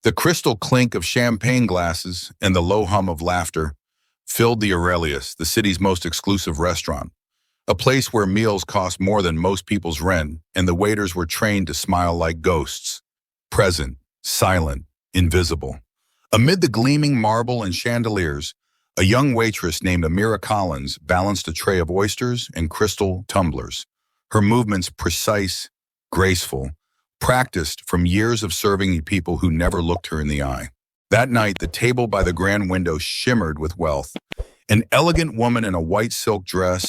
The crystal clink of champagne glasses and the low hum of laughter filled the Aurelius, the city's most exclusive restaurant, a place where meals cost more than most people's rent and the waiters were trained to smile like ghosts, present, silent, invisible. Amid the gleaming marble and chandeliers, a young waitress named Amira Collins balanced a tray of oysters and crystal tumblers, her movements precise, graceful, practiced from years of serving people who never looked her in the eye. That night, the table by the grand window shimmered with wealth. An elegant woman in a white silk dress,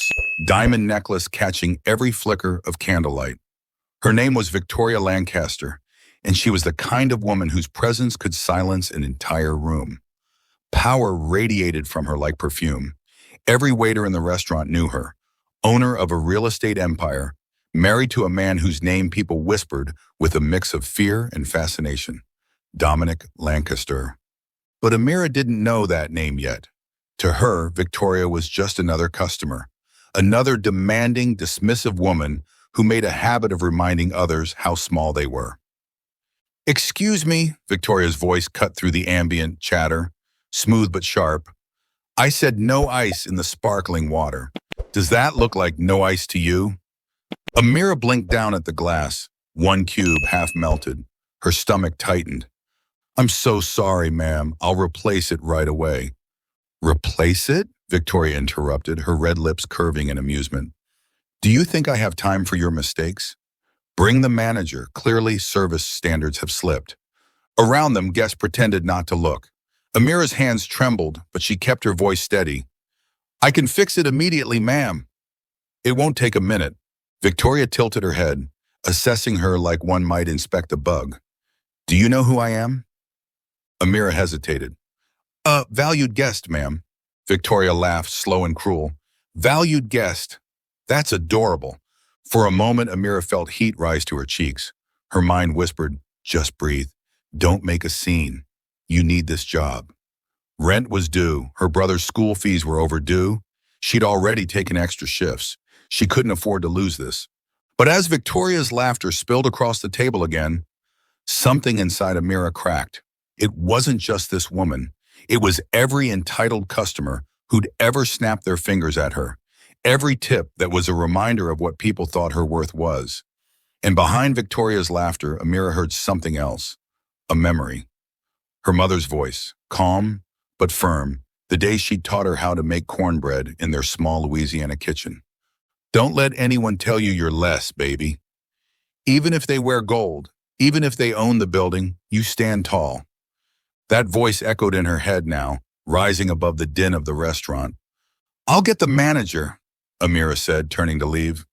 diamond necklace catching every flicker of candlelight. Her name was Victoria Lancaster, and she was the kind of woman whose presence could silence an entire room. Power radiated from her like perfume. Every waiter in the restaurant knew her, owner of a real estate empire, married to a man whose name people whispered with a mix of fear and fascination, Dominic Lancaster. But Amira didn't know that name yet. To her, Victoria was just another customer, another demanding, dismissive woman who made a habit of reminding others how small they were. "Excuse me," Victoria's voice cut through the ambient chatter, smooth but sharp. "I said no ice in the sparkling water. Does that look like no ice to you?" Amira blinked down at the glass, one cube half melted. Her stomach tightened. "I'm so sorry, ma'am. I'll replace it right away." "Replace it?" Victoria interrupted, her red lips curving in amusement. "Do you think I have time for your mistakes? Bring the manager. Clearly, service standards have slipped." Around them, guests pretended not to look. Amira's hands trembled, but she kept her voice steady. "I can fix it immediately, ma'am." "It won't take a minute." Victoria tilted her head, assessing her like one might inspect a bug. "Do you know who I am?" Amira hesitated. Valued guest, ma'am." Victoria laughed, slow and cruel. "Valued guest. That's adorable." For a moment, Amira felt heat rise to her cheeks. Her mind whispered, "Just breathe. Don't make a scene. You need this job." Rent was due. Her brother's school fees were overdue. She'd already taken extra shifts. She couldn't afford to lose this. But as Victoria's laughter spilled across the table again, something inside Amira cracked. It wasn't just this woman. It was every entitled customer who'd ever snapped their fingers at her. Every tip that was a reminder of what people thought her worth was. And behind Victoria's laughter, Amira heard something else. A memory. Her mother's voice, calm but firm, the day she taught her how to make cornbread in their small Louisiana kitchen. "Don't let anyone tell you you're less, baby. Even if they wear gold, even if they own the building, you stand tall." That voice echoed in her head now, rising above the din of the restaurant. "I'll get the manager," Amira said, turning to leave,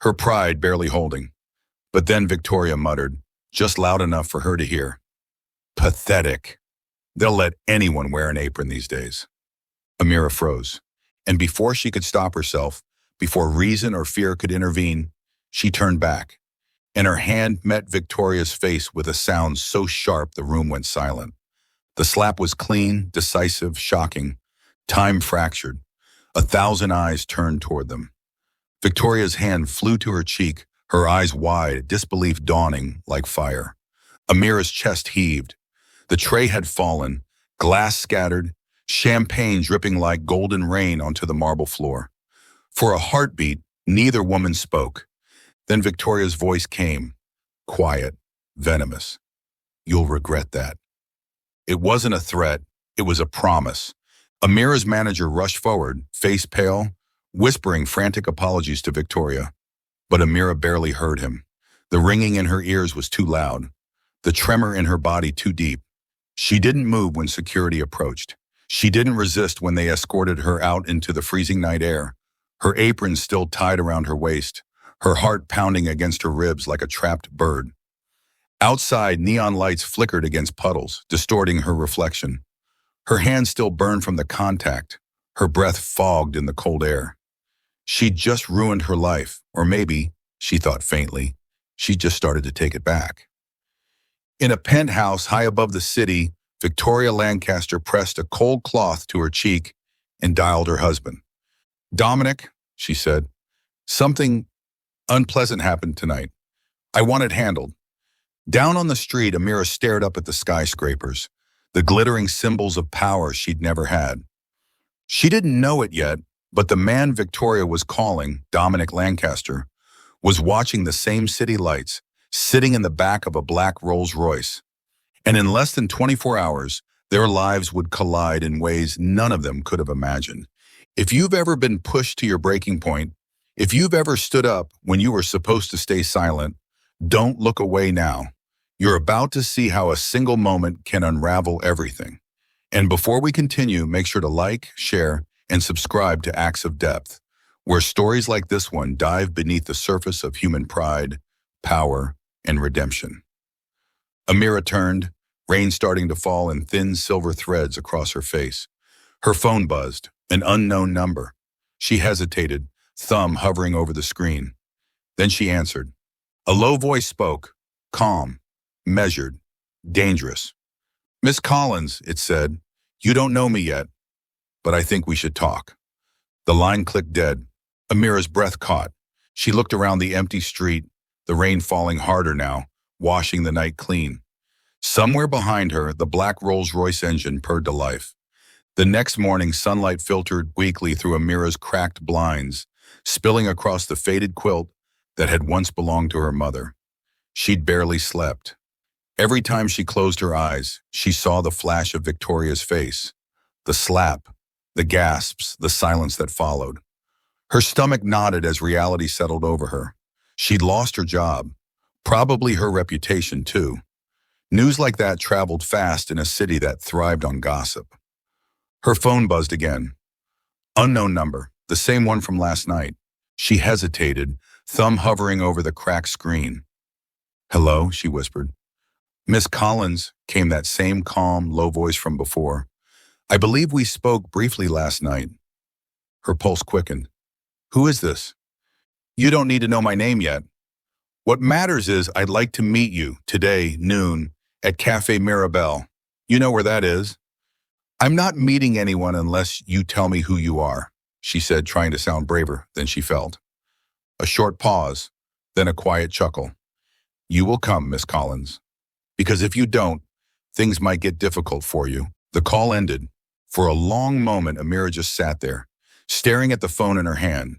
her pride barely holding. But then Victoria muttered, just loud enough for her to hear, "Pathetic. They'll let anyone wear an apron these days." Amira froze, and before she could stop herself, before reason or fear could intervene, she turned back, and her hand met Victoria's face with a sound so sharp the room went silent. The slap was clean, decisive, shocking, time-fractured. 1,000 eyes turned toward them. Victoria's hand flew to her cheek, her eyes wide, disbelief dawning like fire. Amira's chest heaved. The tray had fallen, glass scattered, champagne dripping like golden rain onto the marble floor. For a heartbeat, neither woman spoke. Then Victoria's voice came, quiet, venomous. "You'll regret that." It wasn't a threat, it was a promise. Amira's manager rushed forward, face pale, whispering frantic apologies to Victoria. But Amira barely heard him. The ringing in her ears was too loud, the tremor in her body too deep. She didn't move when security approached. She didn't resist when they escorted her out into the freezing night air, her apron still tied around her waist, her heart pounding against her ribs like a trapped bird. Outside, neon lights flickered against puddles, distorting her reflection. Her hands still burned from the contact, her breath fogged in the cold air. She'd just ruined her life, or maybe, she thought faintly, she just started to take it back. In a penthouse high above the city, Victoria Lancaster pressed a cold cloth to her cheek and dialed her husband. "Dominic," she said, "something unpleasant happened tonight. I want it handled. Down on the street, Amira stared up at the skyscrapers, the glittering symbols of power she'd never had. She didn't know it yet, but the man Victoria was calling, Dominic Lancaster, was watching the same city lights, sitting in the back of a black Rolls-Royce. And in less than 24 hours, their lives would collide in ways none of them could have imagined. If you've ever been pushed to your breaking point, if you've ever stood up when you were supposed to stay silent, don't look away now. You're about to see how a single moment can unravel everything. And before we continue, make sure to like, share, and subscribe to Acts of Depth, where stories like this one dive beneath the surface of human pride, power, and redemption. Amira turned, rain starting to fall in thin silver threads across her face. Her phone buzzed, an unknown number. She hesitated, thumb hovering over the screen. Then she answered. A low voice spoke, calm, measured, dangerous. Miss Collins, it said, you don't know me yet, but I think we should talk. The line clicked dead. Amira's breath caught. She looked around the empty street, the rain falling harder now, washing the night clean. Somewhere behind her, the black Rolls-Royce engine purred to life. The next morning, sunlight filtered weakly through Amira's cracked blinds, spilling across the faded quilt that had once belonged to her mother. She'd barely slept. Every time she closed her eyes, she saw the flash of Victoria's face, the slap, the gasps, the silence that followed. Her stomach knotted as reality settled over her. She'd lost her job, probably her reputation too. News like that traveled fast in a city that thrived on gossip. Her phone buzzed again. Unknown number, the same one from last night. She hesitated, thumb hovering over the cracked screen. Hello, she whispered. Miss Collins, came that same calm, low voice from before. I believe we spoke briefly last night. Her pulse quickened. Who is this? You don't need to know my name yet. What matters is I'd like to meet you today, noon, at Cafe Mirabelle. You know where that is? I'm not meeting anyone unless you tell me who you are, she said, trying to sound braver than she felt. A short pause, then a quiet chuckle. You will come, Miss Collins. Because if you don't, things might get difficult for you. The call ended. For a long moment, Amira just sat there, staring at the phone in her hand.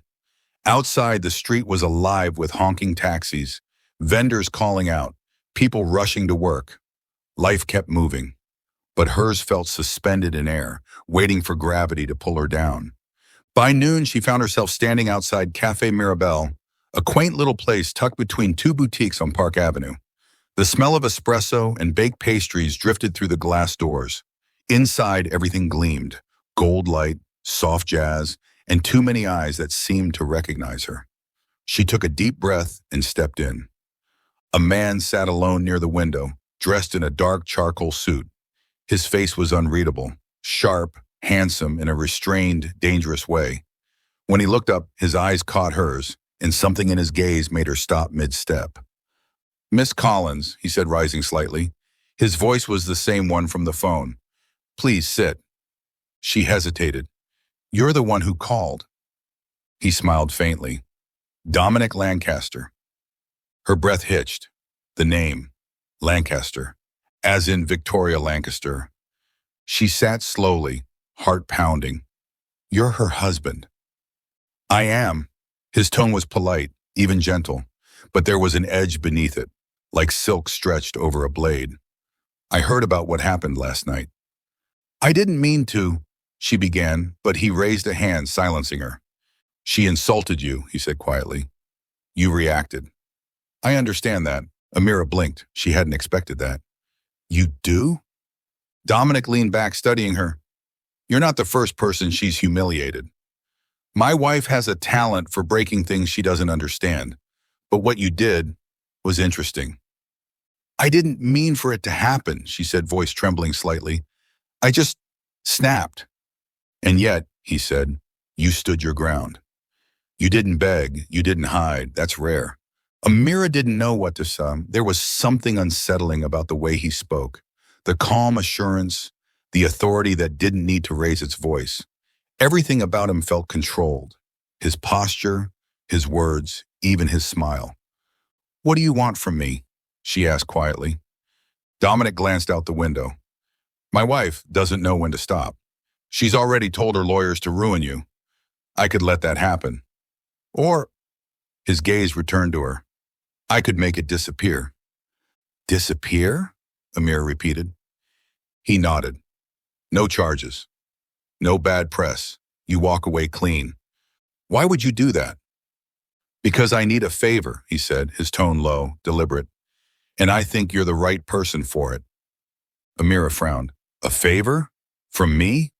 Outside, the street was alive with honking taxis, vendors calling out, people rushing to work. Life kept moving, but hers felt suspended in air, waiting for gravity to pull her down. By noon, she found herself standing outside Cafe Mirabelle, a quaint little place tucked between two boutiques on Park Avenue. The smell of espresso and baked pastries drifted through the glass doors. Inside, everything gleamed, gold light, soft jazz, and too many eyes that seemed to recognize her. She took a deep breath and stepped in. A man sat alone near the window, dressed in a dark charcoal suit. His face was unreadable, sharp, handsome in a restrained, dangerous way. When he looked up, his eyes caught hers, and something in his gaze made her stop mid-step. Miss Collins, he said, rising slightly. His voice was the same one from the phone. Please sit. She hesitated. You're the one who called. He smiled faintly. Dominic Lancaster. Her breath hitched. The name, Lancaster, as in Victoria Lancaster. She sat slowly, heart pounding. You're her husband. I am. His tone was polite, even gentle, but there was an edge beneath it, like silk stretched over a blade. I heard about what happened last night. I didn't mean to, she began, but he raised a hand, silencing her. She insulted you, he said quietly. You reacted. I understand that. Amira blinked. She hadn't expected that. You do? Dominic leaned back, studying her. You're not the first person she's humiliated. My wife has a talent for breaking things she doesn't understand, but what you did was interesting. I didn't mean for it to happen, she said, voice trembling slightly. I just snapped. And yet, he said, you stood your ground. You didn't beg, you didn't hide, that's rare. Amira didn't know what to say. There was something unsettling about the way he spoke, the calm assurance, the authority that didn't need to raise its voice. Everything about him felt controlled. His posture, his words, even his smile. What do you want from me? she asked quietly. Dominic glanced out the window. My wife doesn't know when to stop. She's already told her lawyers to ruin you. I could let that happen. Or, his gaze returned to her, I could make it disappear. Disappear? Amir repeated. He nodded. No charges. No bad press. You walk away clean. Why would you do that? Because I need a favor, he said, his tone low, deliberate. And I think you're the right person for it. Amira frowned. A favor? From me?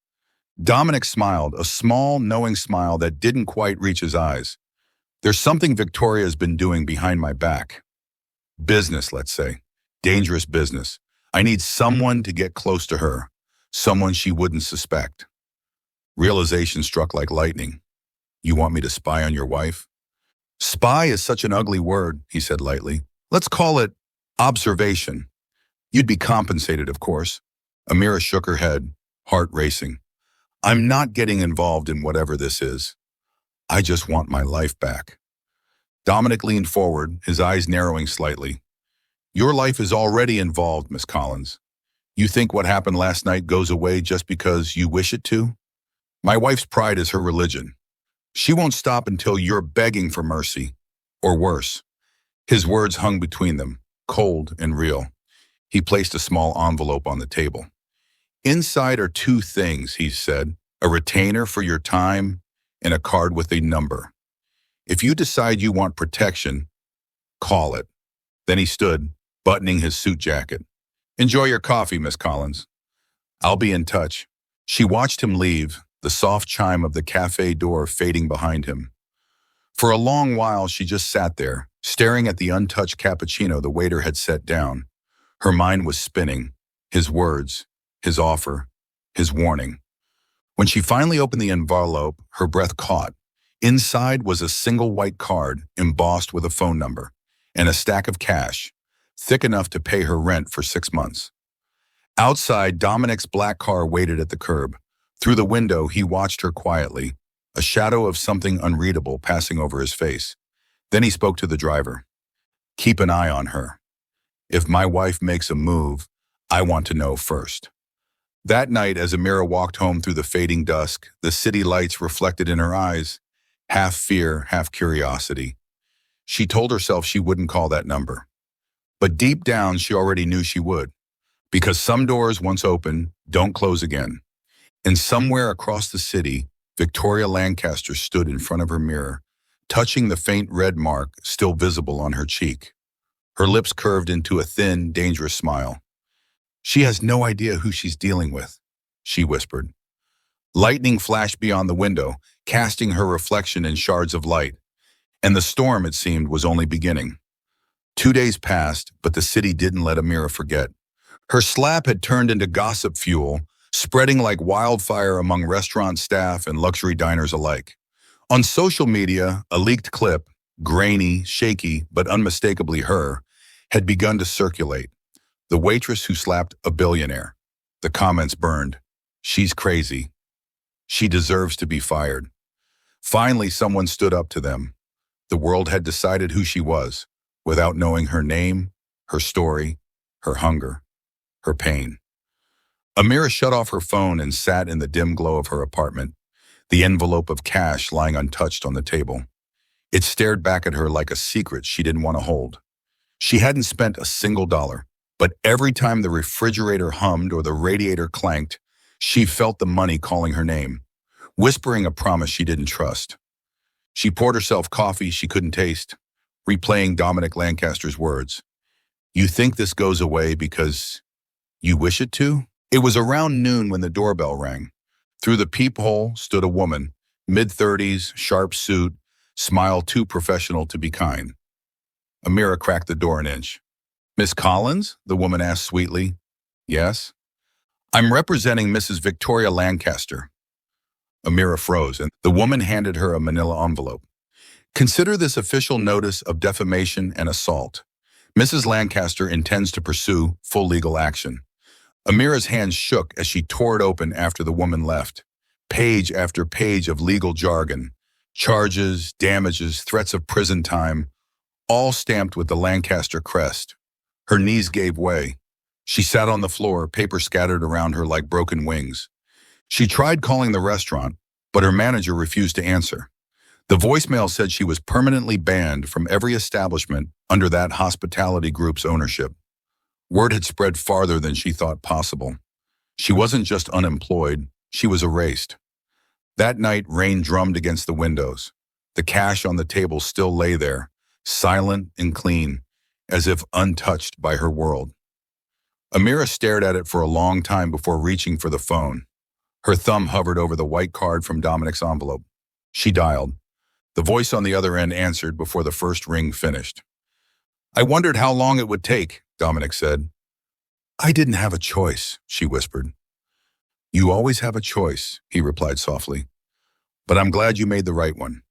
Dominic smiled, a small, knowing smile that didn't quite reach his eyes. There's something Victoria's been doing behind my back. Business, let's say. Dangerous business. I need someone to get close to her. Someone she wouldn't suspect. Realization struck like lightning. You want me to spy on your wife? Spy is such an ugly word, he said lightly. Let's call it observation. You'd be compensated, of course. Amira shook her head, heart racing. I'm not getting involved in whatever this is. I just want my life back. Dominic leaned forward, his eyes narrowing slightly. Your life is already involved, Miss Collins. You think what happened last night goes away just because you wish it to? My wife's pride is her religion. She won't stop until you're begging for mercy, or worse. His words hung between them, cold and real. He placed a small envelope on the table. Inside are two things, he said, a retainer for your time and a card with a number. If you decide you want protection, call it. Then he stood, buttoning his suit jacket. Enjoy your coffee, Miss Collins. I'll be in touch. She watched him leave, the soft chime of the cafe door fading behind him. For a long while, she just sat there, staring at the untouched cappuccino the waiter had set down. Her mind was spinning, his words, his offer, his warning. When she finally opened the envelope, her breath caught. Inside was a single white card embossed with a phone number and a stack of cash, thick enough to pay her rent for 6 months. Outside, Dominic's black car waited at the curb. Through the window, he watched her quietly, a shadow of something unreadable passing over his face. Then he spoke to the driver. Keep an eye on her. If my wife makes a move, I want to know first. That night, as Amira walked home through the fading dusk, the city lights reflected in her eyes, half fear, half curiosity. She told herself she wouldn't call that number. But deep down, she already knew she would. Because some doors, once open, don't close again. And somewhere across the city, Victoria Lancaster stood in front of her mirror, touching the faint red mark still visible on her cheek. Her lips curved into a thin, dangerous smile. She has no idea who she's dealing with, she whispered. Lightning flashed beyond the window, casting her reflection in shards of light. And the storm, it seemed, was only beginning. 2 days passed, but the city didn't let Amira forget. Her slap had turned into gossip fuel, spreading like wildfire among restaurant staff and luxury diners alike. On social media, a leaked clip, grainy, shaky, but unmistakably her, had begun to circulate. The waitress who slapped a billionaire. The comments burned. She's crazy. She deserves to be fired. Finally, someone stood up to them. The world had decided who she was, without knowing her name, her story, her hunger, her pain. Amira shut off her phone and sat in the dim glow of her apartment, the envelope of cash lying untouched on the table. It stared back at her like a secret she didn't want to hold. She hadn't spent a single dollar, but every time the refrigerator hummed or the radiator clanked, she felt the money calling her name, whispering a promise she didn't trust. She poured herself coffee she couldn't taste, replaying Dominic Lancaster's words. You think this goes away because you wish it to? It was around noon when the doorbell rang. Through the peephole stood a woman, mid-30s, sharp suit, smile too professional to be kind. Amira cracked the door an inch. Miss Collins? The woman asked sweetly. Yes? I'm representing Mrs. Victoria Lancaster. Amira froze, and the woman handed her a manila envelope. Consider this official notice of defamation and assault. Mrs. Lancaster intends to pursue full legal action. Amira's hands shook as she tore it open after the woman left. Page after page of legal jargon. Charges, damages, threats of prison time, all stamped with the Lancaster crest. Her knees gave way. She sat on the floor, paper scattered around her like broken wings. She tried calling the restaurant, but her manager refused to answer. The voicemail said she was permanently banned from every establishment under that hospitality group's ownership. Word had spread farther than she thought possible. She wasn't just unemployed, she was erased. That night, rain drummed against the windows. The cash on the table still lay there, silent and clean, as if untouched by her world. Amira stared at it for a long time before reaching for the phone. Her thumb hovered over the white card from Dominic's envelope. She dialed. The voice on the other end answered before the first ring finished. "I wondered how long it would take," Dominic said. "I didn't have a choice," she whispered. "You always have a choice," he replied softly. "But I'm glad you made the right one.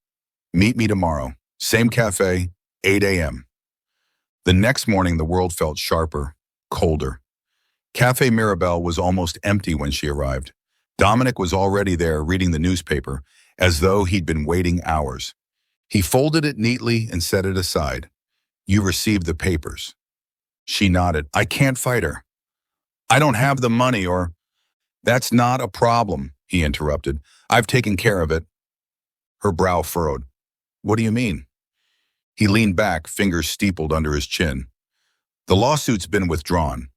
Meet me tomorrow. Same cafe, 8 a.m. The next morning, the world felt sharper, colder. Cafe Mirabelle was almost empty when she arrived. Dominic was already there reading the newspaper, as though he'd been waiting hours. He folded it neatly and set it aside. "You received the papers." She nodded. "I can't fight her. I don't have the money or—" "That's not a problem," he interrupted. "I've taken care of it." Her brow furrowed. "What do you mean?" He leaned back, fingers steepled under his chin. "The lawsuit's been withdrawn.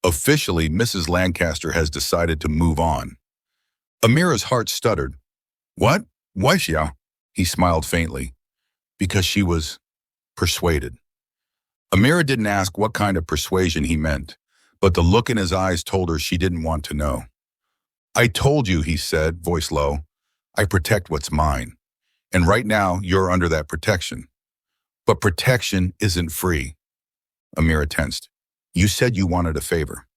Officially, Mrs. Lancaster has decided to move on." Amira's heart stuttered. "What? Waitress?" He smiled faintly. "Because she was persuaded." Amira didn't ask what kind of persuasion he meant, but the look in his eyes told her she didn't want to know. "I told you," he said, voice low. "I protect what's mine. And right now, you're under that protection. But protection isn't free." Amira tensed. "You said you wanted a favor."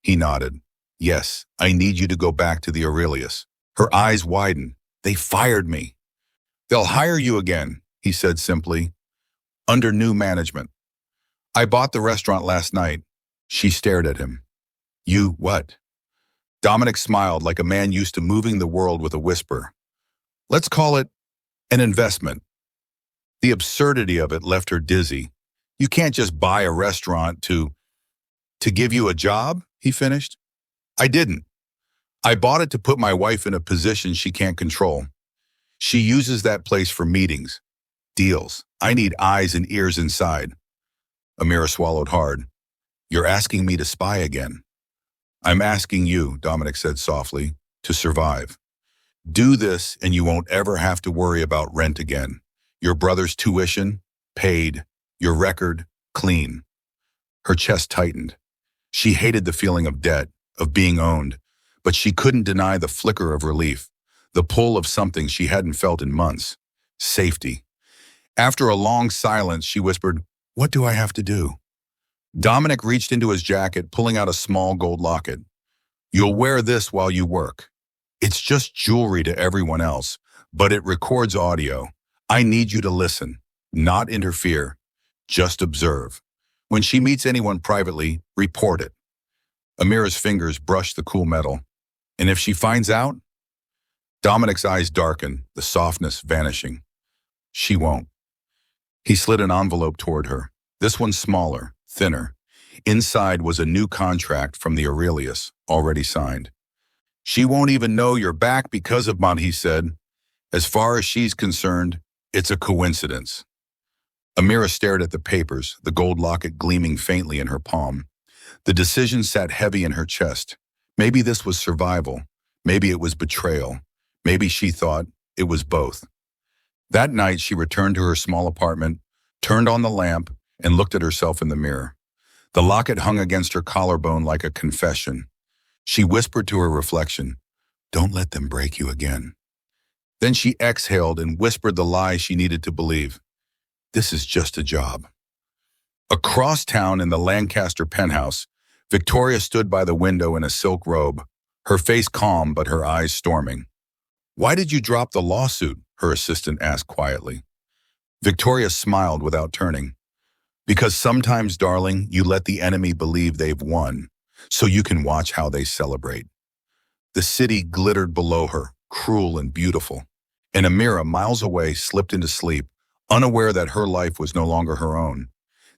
He nodded. "Yes, I need you to go back to the Aurelius." Her eyes widened. "They fired me." "They'll hire you again," he said simply, "under new management. I bought the restaurant last night." She stared at him. "You what?" Dominic smiled like a man used to moving the world with a whisper. "Let's call it an investment." The absurdity of it left her dizzy. "You can't just buy a restaurant to give you a job," he finished. "I didn't. I bought it to put my wife in a position she can't control. She uses that place for meetings, deals. I need eyes and ears inside." Amira swallowed hard. "You're asking me to spy again." "I'm asking you," Dominic said softly, "to survive. Do this and you won't ever have to worry about rent again. Your brother's tuition, paid. Your record, clean." Her chest tightened. She hated the feeling of debt, of being owned, but she couldn't deny the flicker of relief, the pull of something she hadn't felt in months. Safety. After a long silence, she whispered, "What do I have to do?" Dominic reached into his jacket, pulling out a small gold locket. "You'll wear this while you work. It's just jewelry to everyone else, but it records audio. I need you to listen, not interfere. Just observe. When she meets anyone privately, report it." Amira's fingers brushed the cool metal. "And if she finds out?" Dominic's eyes darkened, the softness vanishing. "She won't." He slid an envelope toward her. This one smaller, thinner. Inside was a new contract from the Aurelius, already signed. "She won't even know you're back because of Mont," he said. "As far as she's concerned, it's a coincidence." Amira stared at the papers, the gold locket gleaming faintly in her palm. The decision sat heavy in her chest. Maybe this was survival. Maybe it was betrayal. Maybe she thought it was both. That night, she returned to her small apartment, turned on the lamp, and looked at herself in the mirror. The locket hung against her collarbone like a confession. She whispered to her reflection, "Don't let them break you again." Then she exhaled and whispered the lie she needed to believe. "This is just a job." Across town in the Lancaster penthouse, Victoria stood by the window in a silk robe, her face calm but her eyes storming. "Why did you drop the lawsuit?" her assistant asked quietly. Victoria smiled without turning. "Because sometimes, darling, you let the enemy believe they've won, so you can watch how they celebrate." The city glittered below her, cruel and beautiful, and Amira, miles away, slipped into sleep, unaware that her life was no longer her own.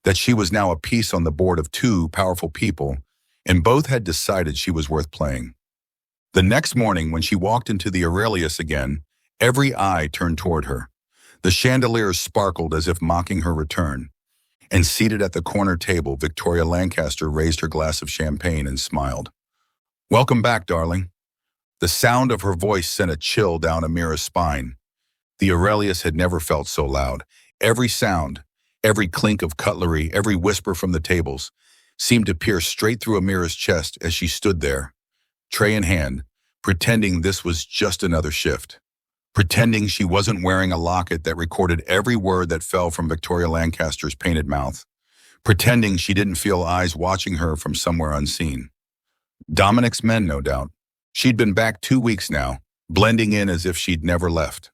that she was now a piece on the board of two powerful people, and both had decided she was worth playing. The next morning, when she walked into the Aurelius again, every eye turned toward her. The chandeliers sparkled as if mocking her return, and seated at the corner table, Victoria Lancaster raised her glass of champagne and smiled. "Welcome back, darling." The sound of her voice sent a chill down Amira's spine. The Aurelius had never felt so loud. Every sound, every clink of cutlery, every whisper from the tables, seemed to pierce straight through Amira's chest as she stood there, tray in hand, pretending this was just another shift. Pretending she wasn't wearing a locket that recorded every word that fell from Victoria Lancaster's painted mouth. Pretending she didn't feel eyes watching her from somewhere unseen. Dominic's men, no doubt. She'd been back 2 weeks now, blending in as if she'd never left.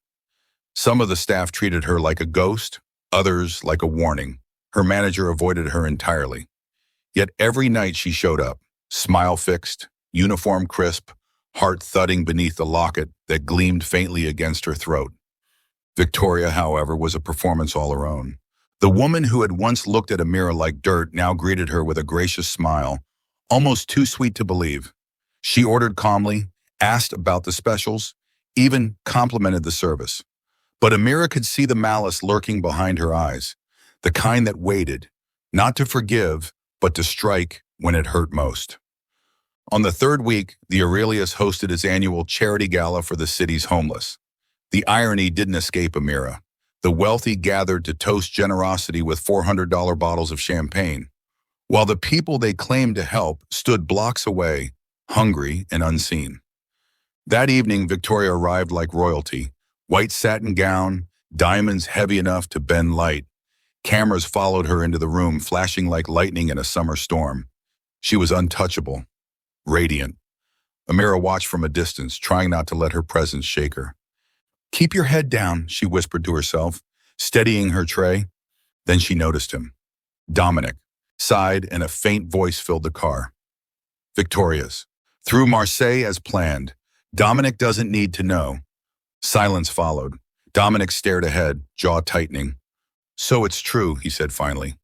Some of the staff treated her like a ghost, others like a warning. Her manager avoided her entirely. Yet every night she showed up, smile fixed, uniform crisp, heart thudding beneath the locket that gleamed faintly against her throat. Victoria, however, was a performance all her own. The woman who had once looked at Amira like dirt now greeted her with a gracious smile, almost too sweet to believe. She ordered calmly, asked about the specials, even complimented the service. But Amira could see the malice lurking behind her eyes, the kind that waited, not to forgive, but to strike when it hurt most. On the third week, the Aurelius hosted its annual charity gala for the city's homeless. The irony didn't escape Amira. The wealthy gathered to toast generosity with $400 bottles of champagne, while the people they claimed to help stood blocks away, hungry and unseen. That evening, Victoria arrived like royalty, white satin gown, diamonds heavy enough to bend light. Cameras followed her into the room, flashing like lightning in a summer storm. She was untouchable, radiant. Amira watched from a distance, trying not to let her presence shake her. "Keep your head down," she whispered to herself, steadying her tray. Then she noticed him. Dominic sighed, and a faint voice filled the car. "Victoria's. Through Marseille as planned. Dominic doesn't need to know." Silence followed. Dominic stared ahead, jaw tightening. "So it's true," he said finally.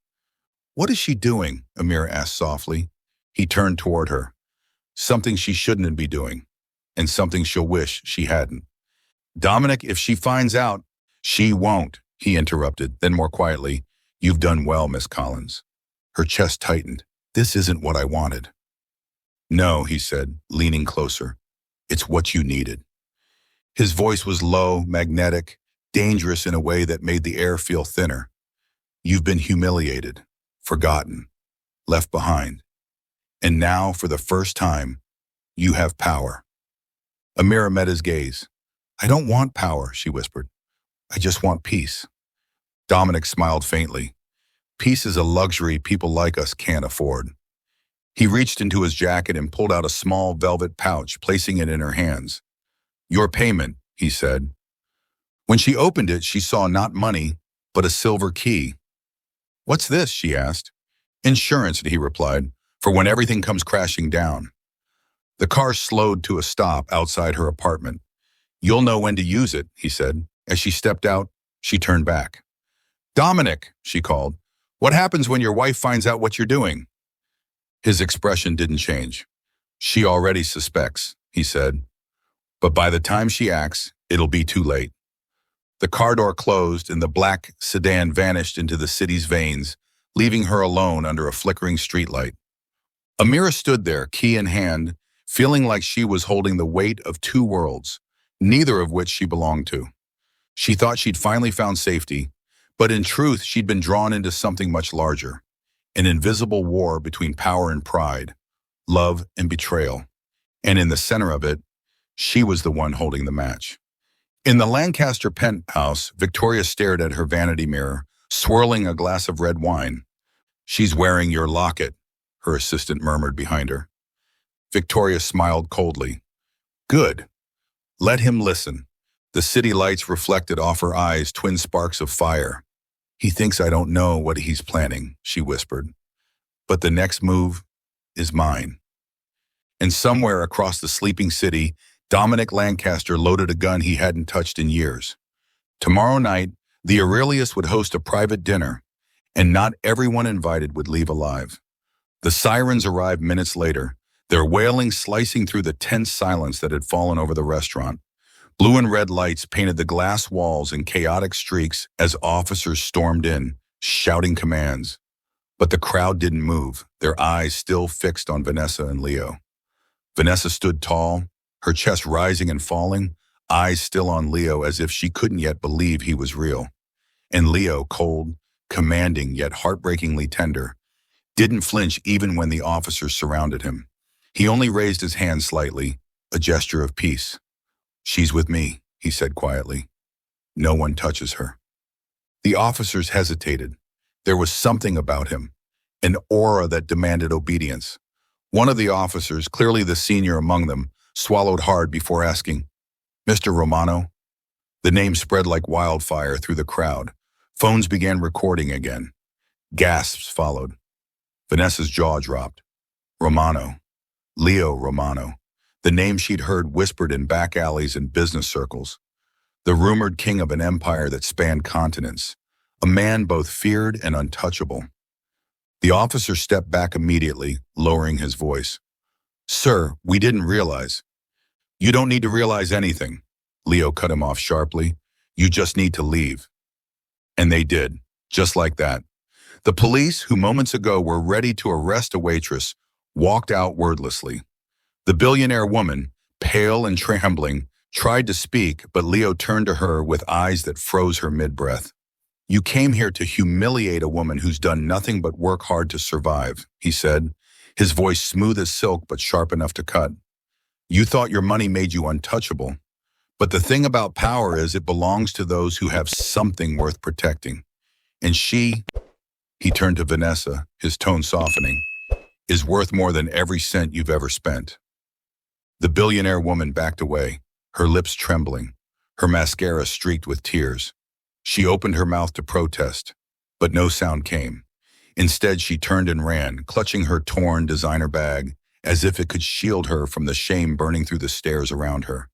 "What is she doing?" Amira asked softly. He turned toward her. "Something she shouldn't be doing, and something she'll wish she hadn't." "Dominic, if she finds out—" "She won't," he interrupted, then more quietly, "You've done well, Miss Collins." Her chest tightened. "This isn't what I wanted." "No," he said, leaning closer. "It's what you needed." His voice was low, magnetic, dangerous in a way that made the air feel thinner. "You've been humiliated, forgotten, left behind. And now, for the first time, you have power." Amira met his gaze. "I don't want power," she whispered. "I just want peace." Dominic smiled faintly. "Peace is a luxury people like us can't afford." He reached into his jacket and pulled out a small velvet pouch, placing it in her hands. "Your payment," he said. When she opened it, she saw not money, but a silver key. "What's this?" she asked. "Insurance," he replied, "for when everything comes crashing down." The car slowed to a stop outside her apartment. "You'll know when to use it," he said. As she stepped out, she turned back. "Dominic," she called, "what happens when your wife finds out what you're doing?" His expression didn't change. "She already suspects," he said. "But by the time she acts, it'll be too late." The car door closed and the black sedan vanished into the city's veins, leaving her alone under a flickering streetlight. Amira stood there, key in hand, feeling like she was holding the weight of two worlds, neither of which she belonged to. She thought she'd finally found safety, but in truth she'd been drawn into something much larger, an invisible war between power and pride, love and betrayal. And in the center of it, she was the one holding the match. In the Lancaster penthouse, Victoria stared at her vanity mirror, swirling a glass of red wine. "She's wearing your locket," her assistant murmured behind her. Victoria smiled coldly. "Good. Let him listen." The city lights reflected off her eyes twin sparks of fire. "He thinks I don't know what he's planning," she whispered. "But the next move is mine." And somewhere across the sleeping city, Dominic Lancaster loaded a gun he hadn't touched in years. Tomorrow night, the Aurelius would host a private dinner, and not everyone invited would leave alive. The sirens arrived minutes later, their wailing slicing through the tense silence that had fallen over the restaurant. Blue and red lights painted the glass walls in chaotic streaks as officers stormed in, shouting commands. But the crowd didn't move, their eyes still fixed on Vanessa and Leo. Vanessa stood tall, her chest rising and falling, eyes still on Leo as if she couldn't yet believe he was real. And Leo, cold, commanding yet heartbreakingly tender, didn't flinch even when the officers surrounded him. He only raised his hand slightly, a gesture of peace. "She's with me," he said quietly. "No one touches her." The officers hesitated. There was something about him, an aura that demanded obedience. One of the officers, clearly the senior among them, swallowed hard before asking, "Mr. Romano?" The name spread like wildfire through the crowd. Phones began recording again. Gasps followed. Vanessa's jaw dropped. Romano. Leo Romano. The name she'd heard whispered in back alleys and business circles. The rumored king of an empire that spanned continents. A man both feared and untouchable. The officer stepped back immediately, lowering his voice. "Sir, we didn't realize." "You don't need to realize anything," Leo cut him off sharply. "You just need to leave." And they did, just like that. The police, who moments ago were ready to arrest a waitress, walked out wordlessly. The billionaire woman, pale and trembling, tried to speak, but Leo turned to her with eyes that froze her mid-breath. "You came here to humiliate a woman who's done nothing but work hard to survive," he said, his voice smooth as silk but sharp enough to cut. "You thought your money made you untouchable. But the thing about power is it belongs to those who have something worth protecting. And she," he turned to Vanessa, his tone softening, "is worth more than every cent you've ever spent." The billionaire woman backed away, her lips trembling, her mascara streaked with tears. She opened her mouth to protest, but no sound came. Instead, she turned and ran, clutching her torn designer bag, as if it could shield her from the shame burning through the stairs around her.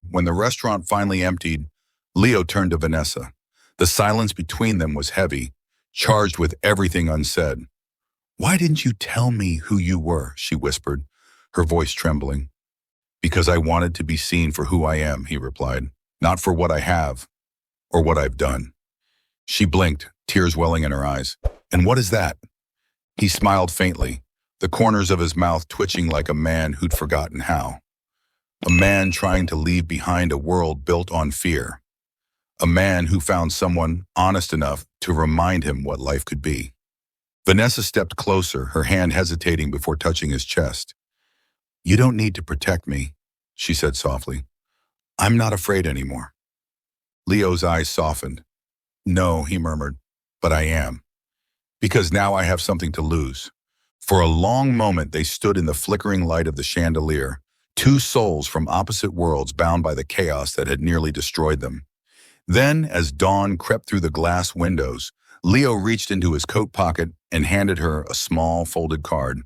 When the restaurant finally emptied, Leo turned to Vanessa. The silence between them was heavy, charged with everything unsaid. "Why didn't you tell me who you were?" she whispered, her voice trembling. "Because I wanted to be seen for who I am," he replied, "not for what I have or what I've done." She blinked, tears welling in her eyes. "And what is that?" He smiled faintly, the corners of his mouth twitching like a man who'd forgotten how. A man trying to leave behind a world built on fear. A man who found someone honest enough to remind him what life could be. Vanessa stepped closer, her hand hesitating before touching his chest. "You don't need to protect me," she said softly. "I'm not afraid anymore." Leo's eyes softened. "No," he murmured, "but I am. Because now I have something to lose." For a long moment they stood in the flickering light of the chandelier, two souls from opposite worlds bound by the chaos that had nearly destroyed them. Then, as dawn crept through the glass windows, Leo reached into his coat pocket and handed her a small folded card.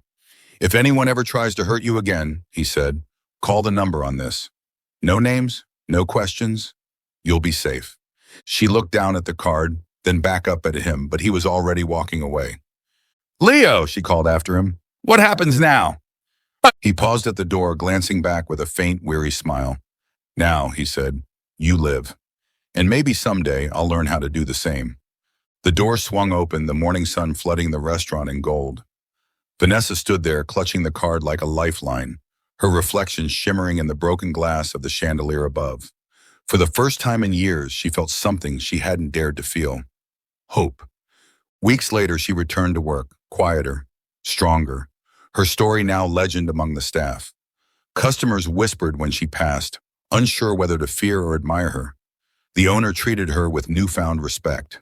"If anyone ever tries to hurt you again," he said, "call the number on this. No names, no questions. You'll be safe." She looked down at the card, then back up at him, but he was already walking away. "Leo," she called after him, "what happens now?" He paused at the door, glancing back with a faint, weary smile. "Now," he said, "you live. And maybe someday I'll learn how to do the same." The door swung open, the morning sun flooding the restaurant in gold. Vanessa stood there, clutching the card like a lifeline, her reflection shimmering in the broken glass of the chandelier above. For the first time in years, she felt something she hadn't dared to feel. Hope. Weeks later, she returned to work, quieter, stronger, her story now legend among the staff. Customers whispered when she passed, unsure whether to fear or admire her. The owner treated her with newfound respect.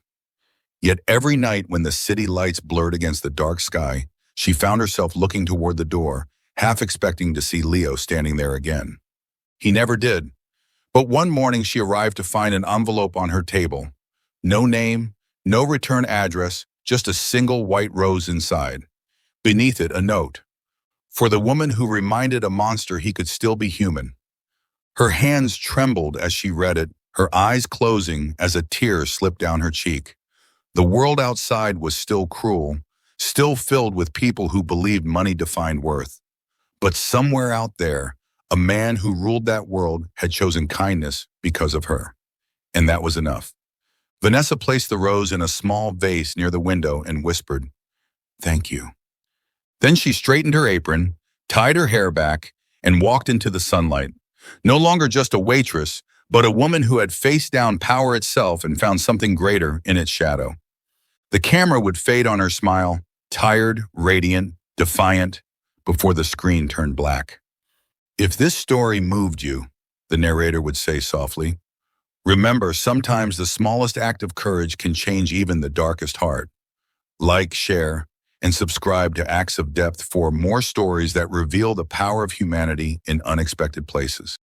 Yet every night when the city lights blurred against the dark sky, she found herself looking toward the door, half expecting to see Leo standing there again. He never did. But one morning she arrived to find an envelope on her table. No name, no return address, just a single white rose inside. Beneath it, a note. For the woman who reminded a monster he could still be human. Her hands trembled as she read it, her eyes closing as a tear slipped down her cheek. The world outside was still cruel, still filled with people who believed money defined worth. But somewhere out there, a man who ruled that world had chosen kindness because of her. And that was enough. Vanessa placed the rose in a small vase near the window and whispered, "Thank you." Then she straightened her apron, tied her hair back, and walked into the sunlight. No longer just a waitress, but a woman who had faced down power itself and found something greater in its shadow. The camera would fade on her smile, tired, radiant, defiant, before the screen turned black. "If this story moved you," the narrator would say softly, "remember, sometimes the smallest act of courage can change even the darkest heart." Like, share, and subscribe to Acts of Depth for more stories that reveal the power of humanity in unexpected places.